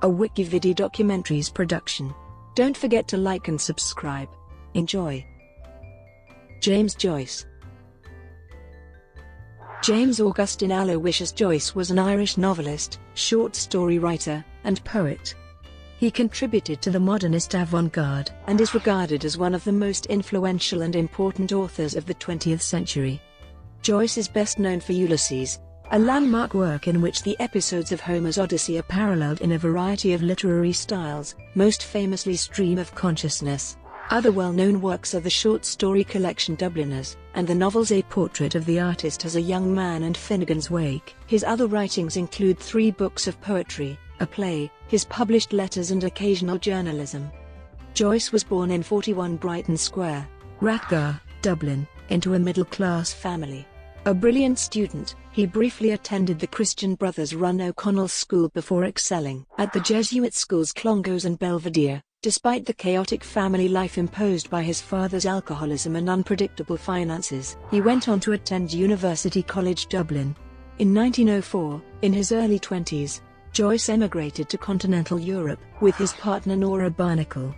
a WikiVidi documentaries production. Don't forget to like and subscribe. Enjoy. James Joyce. James Augustine Aloysius Joyce was an Irish novelist, short story writer, and poet. He contributed to the modernist avant-garde and is regarded as one of the most influential and important authors of the 20th century. Joyce is best known for Ulysses, a landmark work in which the episodes of Homer's Odyssey are paralleled in a variety of literary styles, most famously stream of consciousness. Other well-known works are the short story collection Dubliners, and the novels A Portrait of the Artist as a Young Man and Finnegans Wake. His other writings include 3 books of poetry, a play, his published letters and occasional journalism. Joyce was born in 41 Brighton Square, Rathgar, Dublin, into a middle-class family. A brilliant student, he briefly attended the Christian Brothers-run O'Connell School before excelling at the Jesuit schools Clongowes and Belvedere. Despite the chaotic family life imposed by his father's alcoholism and unpredictable finances, he went on to attend University College Dublin. In 1904, in his early 20s, Joyce emigrated to continental Europe with his partner Nora Barnacle.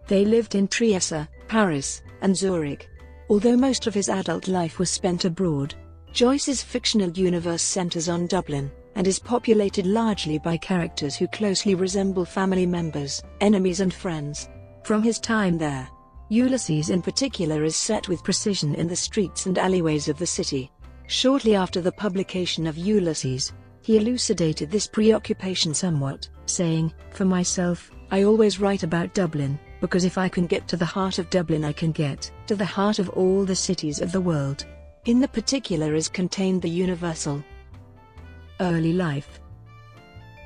They lived in Trieste, Paris, and Zurich. Although most of his adult life was spent abroad, Joyce's fictional universe centers on Dublin, and is populated largely by characters who closely resemble family members, enemies and friends. From his time there, Ulysses in particular is set with precision in the streets and alleyways of the city. Shortly after the publication of Ulysses, he elucidated this preoccupation somewhat, saying, "For myself, I always write about Dublin, because if I can get to the heart of Dublin I can get to the heart of all the cities of the world." In the particular is contained the universal. Early life.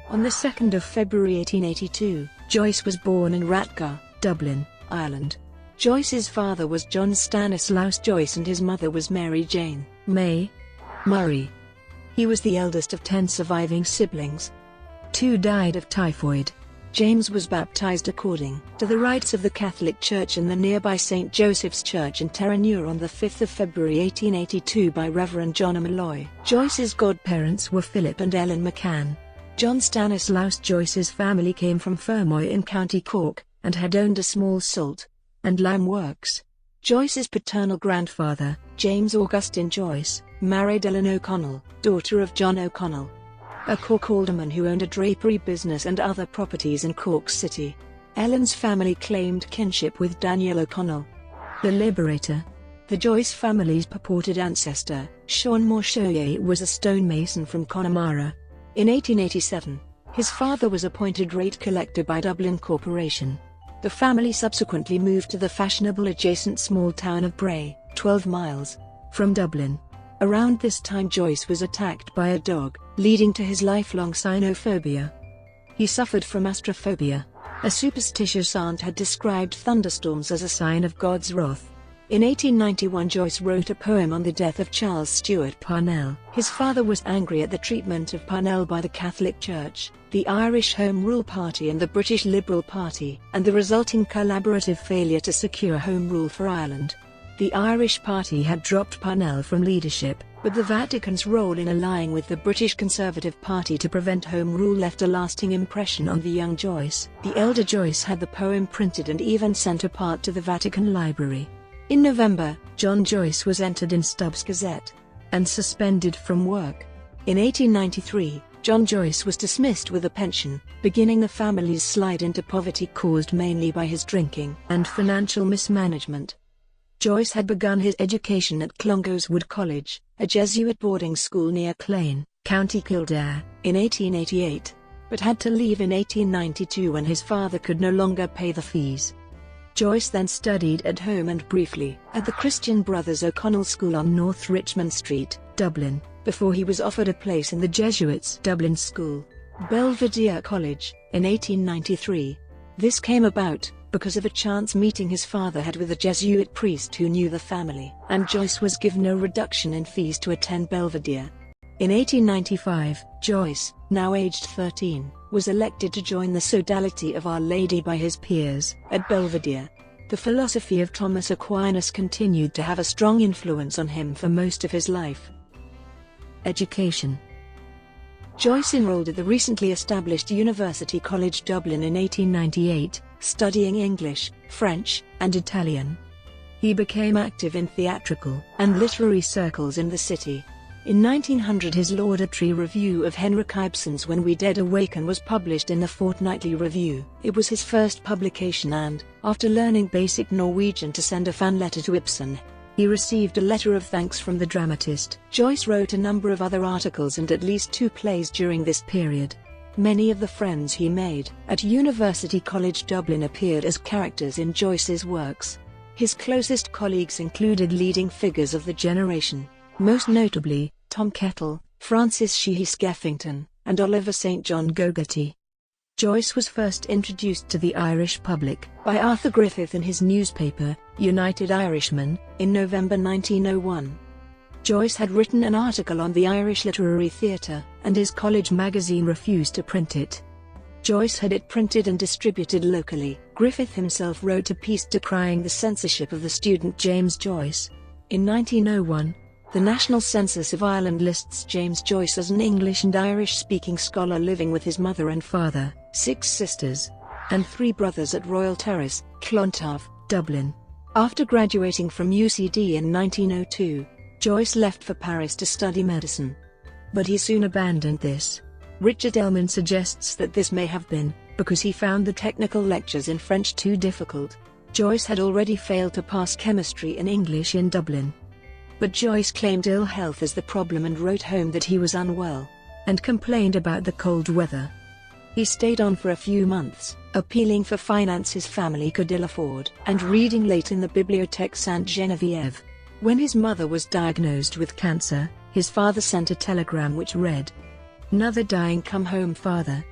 On the 2nd of February 1882, Joyce was born in Rathgar, Dublin, Ireland. Joyce's father was John Stanislaus Joyce and his mother was Mary Jane May Murray. He was the eldest of 10 surviving siblings. 2 died of typhoid. James was baptized according to the rites of the Catholic Church in the nearby St. Joseph's Church in Terenure on the 5th of February 1882 by Reverend John Malloy. Joyce's godparents were Philip and Ellen McCann. John Stanislaus Joyce's family came from Fermoy in County Cork, and had owned a small salt and lime works. Joyce's paternal grandfather, James Augustine Joyce, married Ellen O'Connell, daughter of John O'Connell, a Cork alderman who owned a drapery business and other properties in Cork City. Ellen's family claimed kinship with Daniel O'Connell, the Liberator. The Joyce family's purported ancestor, Sean Morshoyer, was a stonemason from Connemara. In 1887, his father was appointed rate collector by Dublin Corporation. The family subsequently moved to the fashionable adjacent small town of Bray, 12 miles from Dublin. Around this time Joyce was attacked by a dog, leading to his lifelong cynophobia. He suffered from astrophobia. A superstitious aunt had described thunderstorms as a sign of God's wrath. In 1891 Joyce wrote a poem on the death of Charles Stewart Parnell. His father was angry at the treatment of Parnell by the Catholic Church, the Irish Home Rule Party and the British Liberal Party, and the resulting collaborative failure to secure Home Rule for Ireland. The Irish Party had dropped Parnell from leadership, but the Vatican's role in allying with the British Conservative Party to prevent Home Rule left a lasting impression on the young Joyce. The elder Joyce had the poem printed and even sent a part to the Vatican Library. In November, John Joyce was entered in Stubbs Gazette and suspended from work. In 1893, John Joyce was dismissed with a pension, beginning the family's slide into poverty caused mainly by his drinking and financial mismanagement. Joyce had begun his education at Clongowes College, a Jesuit boarding school near Clane, County Kildare, in 1888, but had to leave in 1892 when his father could no longer pay the fees. Joyce then studied at home and briefly at the Christian Brothers O'Connell School on North Richmond Street, Dublin, before he was offered a place in the Jesuits' Dublin School, Belvedere College, in 1893. This came about because of a chance meeting his father had with a Jesuit priest who knew the family, and Joyce was given no reduction in fees to attend Belvedere. In 1895, Joyce, now aged 13, was elected to join the Sodality of Our Lady by his peers at Belvedere. The philosophy of Thomas Aquinas continued to have a strong influence on him for most of his life. Education. Joyce enrolled at the recently established University College Dublin in 1898, studying English, French, and Italian. He became active in theatrical and literary circles in the city. In 1900 his laudatory review of Henrik Ibsen's When We Dead Awaken was published in the Fortnightly Review. It was his first publication and, after learning basic Norwegian to send a fan letter to Ibsen, he received a letter of thanks from the dramatist. Joyce wrote a number of other articles and at least 2 plays during this period. Many of the friends he made at University College Dublin appeared as characters in Joyce's works. His closest colleagues included leading figures of the generation, most notably Tom Kettle, Francis Sheehy Skeffington, and Oliver St. John Gogarty. Joyce was first introduced to the Irish public by Arthur Griffith in his newspaper, United Irishman, in November 1901. Joyce had written an article on the Irish literary theatre, and his college magazine refused to print it. Joyce had it printed and distributed locally. Griffith himself wrote a piece decrying the censorship of the student James Joyce. In 1901, the National Census of Ireland lists James Joyce as an English and Irish-speaking scholar living with his mother and father, 6 sisters, and 3 brothers at Royal Terrace, Clontarf, Dublin. After graduating from UCD in 1902, Joyce left for Paris to study medicine. But he soon abandoned this. Richard Ellman suggests that this may have been because he found the technical lectures in French too difficult. Joyce had already failed to pass chemistry and English in Dublin. But Joyce claimed ill health as the problem and wrote home that he was unwell, and complained about the cold weather. He stayed on for a few months, appealing for finance his family could ill afford, and reading late in the Bibliothèque Sainte-Geneviève. When his mother was diagnosed with cancer, his father sent a telegram which read, "Another dying come home father."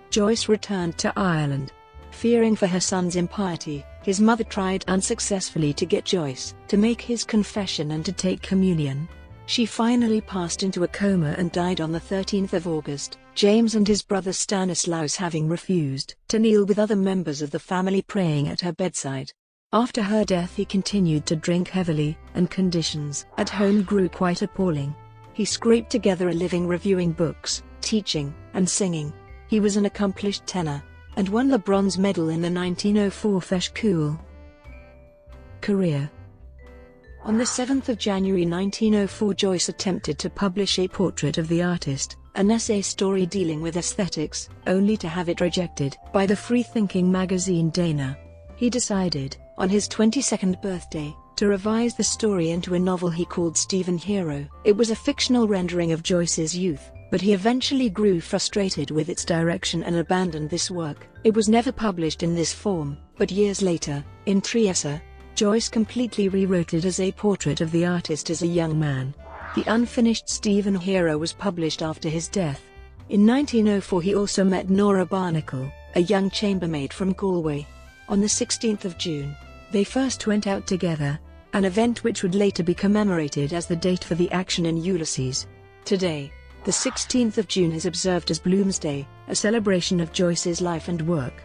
Joyce returned to Ireland. Fearing for her son's impiety, his mother tried unsuccessfully to get Joyce to make his confession and to take communion. She finally passed into a coma and died on the 13th of August, James and his brother Stanislaus having refused to kneel with other members of the family praying at her bedside. After her death he continued to drink heavily, and conditions at home grew quite appalling. He scraped together a living reviewing books, teaching, and singing. He was an accomplished tenor, and won the bronze medal in the 1904 Feshkull. Career. On the 7th of January 1904 Joyce attempted to publish a portrait of the artist, an essay story dealing with aesthetics, only to have it rejected by the free-thinking magazine Dana. He decided, on his 22nd birthday, to revise the story into a novel he called Stephen Hero. It was a fictional rendering of Joyce's youth, but he eventually grew frustrated with its direction and abandoned this work. It was never published in this form, but years later, in Trieste, Joyce completely rewrote it as a portrait of the artist as a young man. The unfinished Stephen Hero was published after his death. In 1904 he also met Nora Barnacle, a young chambermaid from Galway. On the 16th of June, they first went out together, an event which would later be commemorated as the date for the action in Ulysses. Today, the 16th of June is observed as Bloomsday, a celebration of Joyce's life and work.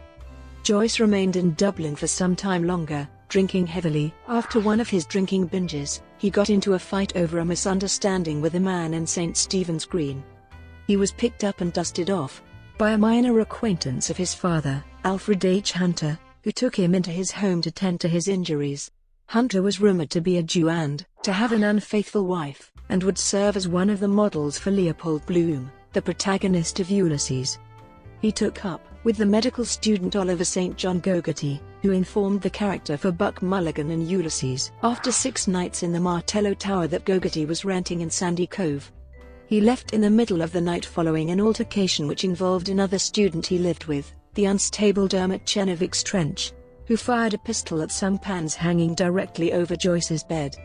Joyce remained in Dublin for some time longer, drinking heavily. After one of his drinking binges, he got into a fight over a misunderstanding with a man in St. Stephen's Green. He was picked up and dusted off by a minor acquaintance of his father, Alfred H. Hunter, who took him into his home to tend to his injuries. Hunter was rumored to be a Jew and to have an unfaithful wife, and would serve as one of the models for Leopold Bloom, the protagonist of Ulysses. He took up with the medical student Oliver St. John Gogarty, who informed the character for Buck Mulligan in Ulysses. After 6 nights in the Martello Tower that Gogarty was renting in Sandy Cove, he left in the middle of the night following an altercation which involved another student he lived with, the unstable Dermot Chenevix Trench, who fired a pistol at some pans hanging directly over Joyce's bed.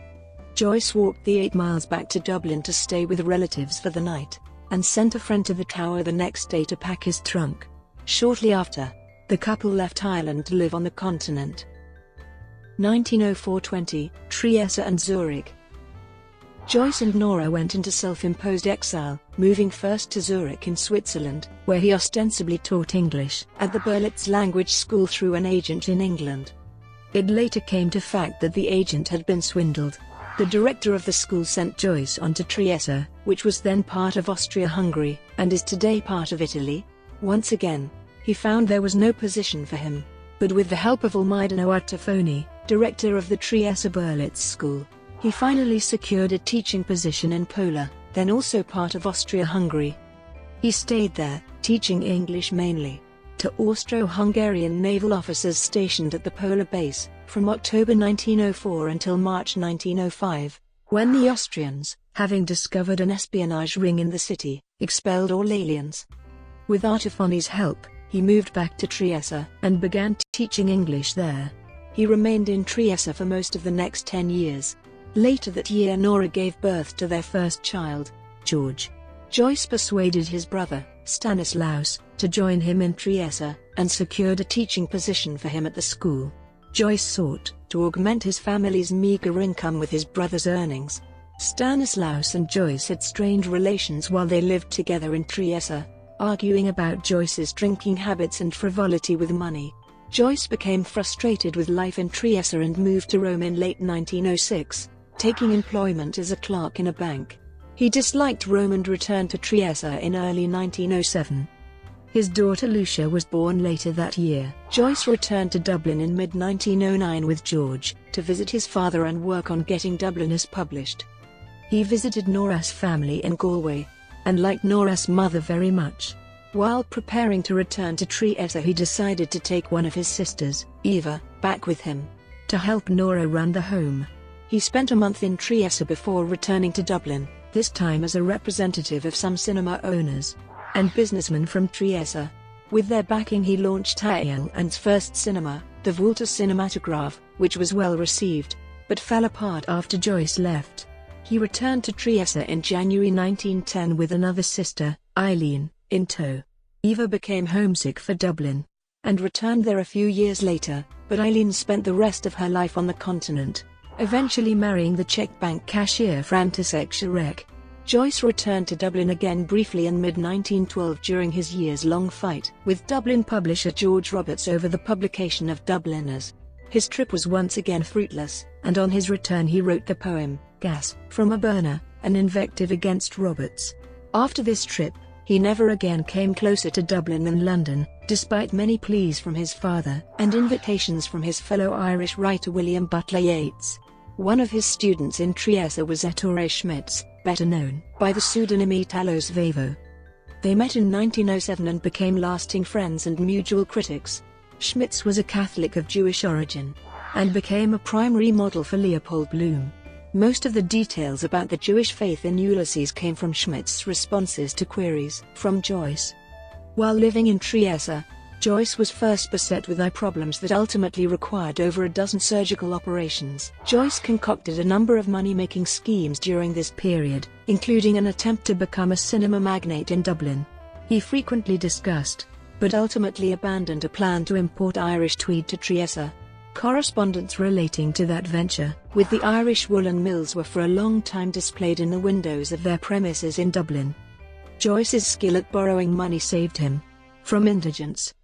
Joyce walked the 8 miles back to Dublin to stay with relatives for the night, and sent a friend to the tower the next day to pack his trunk. Shortly after, the couple left Ireland to live on the continent. 1904-20, Trieste and Zurich. Joyce and Nora went into self-imposed exile, moving first to Zurich in Switzerland, where he ostensibly taught English at the Berlitz language school through an agent in England. It later came to fact that the agent had been swindled. The director of the school sent Joyce on to Trieste, which was then part of Austria-Hungary, and is today part of Italy. Once again, he found there was no position for him, but with the help of Almidano Ottofoni, director of the Trieste Berlitz School, he finally secured a teaching position in Pola, then also part of Austria-Hungary. He stayed there, teaching English mainly to Austro-Hungarian naval officers stationed at the Polar base, from October 1904 until March 1905, when the Austrians, having discovered an espionage ring in the city, expelled all aliens. With Ottofoni's help, he moved back to Trieste and began teaching English there. He remained in Trieste for most of the next 10 years. Later that year Nora gave birth to their first child, George. Joyce persuaded his brother, Stanislaus, to join him in Trieste, and secured a teaching position for him at the school. Joyce sought to augment his family's meager income with his brother's earnings. Stanislaus and Joyce had strained relations while they lived together in Trieste, arguing about Joyce's drinking habits and frivolity with money. Joyce became frustrated with life in Trieste and moved to Rome in late 1906, taking employment as a clerk in a bank. He disliked Rome and returned to Trieste in early 1907. His daughter Lucia was born later that year. Joyce returned to Dublin in mid-1909 with George, to visit his father and work on getting Dubliners published. He visited Nora's family in Galway, and liked Nora's mother very much. While preparing to return to Trieste, he decided to take one of his sisters, Eva, back with him, to help Nora run the home. He spent a month in Trieste before returning to Dublin, this time as a representative of some cinema owners and businessmen from Trieste. With their backing he launched Ireland's first cinema, the Volta Cinematograph, which was well received, but fell apart after Joyce left. He returned to Trieste in January 1910 with another sister, Eileen, in tow. Eva became homesick for Dublin, and returned there a few years later, but Eileen spent the rest of her life on the continent, eventually marrying the Czech bank cashier František Širek. Joyce returned to Dublin again briefly in mid-1912 during his years-long fight with Dublin publisher George Roberts over the publication of Dubliners. His trip was once again fruitless, and on his return he wrote the poem, Gas from a Burner, an invective against Roberts. After this trip, he never again came closer to Dublin than London, despite many pleas from his father and invitations from his fellow Irish writer William Butler Yeats. One of his students in Trieste was Ettore Schmitz, better known by the pseudonym Italo Svevo. They met in 1907 and became lasting friends and mutual critics. Schmitz was a Catholic of Jewish origin, and became a primary model for Leopold Bloom. Most of the details about the Jewish faith in Ulysses came from Schmitz's responses to queries from Joyce. While living in Trieste, Joyce was first beset with eye problems that ultimately required over a dozen surgical operations. Joyce concocted a number of money-making schemes during this period, including an attempt to become a cinema magnate in Dublin. He frequently discussed, but ultimately abandoned a plan to import Irish tweed to Trieste. Correspondence relating to that venture with the Irish woolen mills were for a long time displayed in the windows of their premises in Dublin. Joyce's skill at borrowing money saved him from indigence.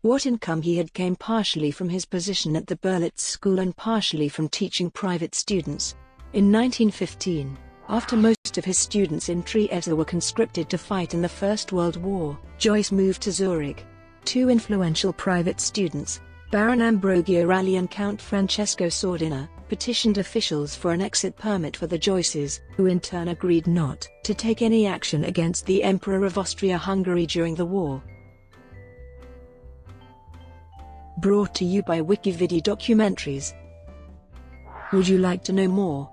What income he had came partially from his position at the Berlitz School and partially from teaching private students. In 1915, after most of his students in Trieste were conscripted to fight in the First World War, Joyce moved to Zurich. Two influential private students, Baron Ambrogio Ralli and Count Francesco Sordina, petitioned officials for an exit permit for the Joyces, who in turn agreed not to take any action against the Emperor of Austria-Hungary during the war. Brought to you by WikiVidi Documentaries. Would you like to know more?